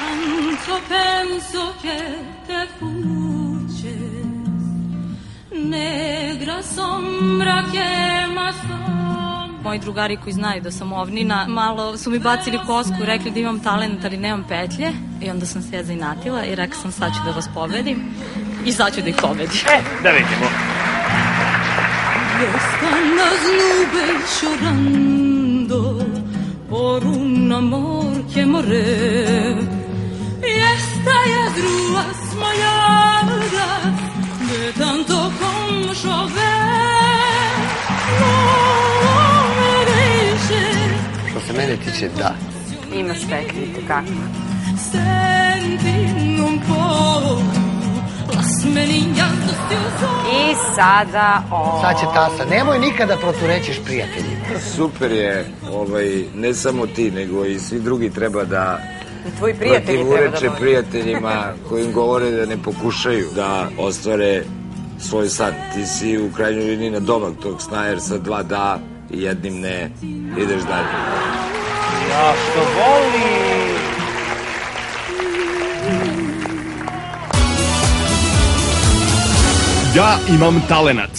Tanto penso che te fuges, negra sombra que me Moji drugari koji znaju da sam ovnina, malo su mi bacili kosku i rekli da imam talent, ali nemam petlje. I onda sam se ja zainatila i rekla sam sad ću da vas pobedim. I sad ću da ih pobedim. Da vidimo. Están las nubes llorando por un amor que morré. Y estas ruas malladas de tanto como llover. No me dejes. Što se mene tiče, da. Imaš petlje, kako? Senti un po' las meninas do teu I sada... Sad će tasa. Nemoj nikada proturećiš prijateljima. Super je, ne samo ti, nego i svi drugi treba da tvoji prijatelji treba da protivureče prijateljima koji im govore da ne pokušaju da ostvare svoj san. Ti si u krajnjoj liniji na domak tog sna, jer sa 2 da i jednim ne ideš dalje. Ja što voli! Ja imam talenat.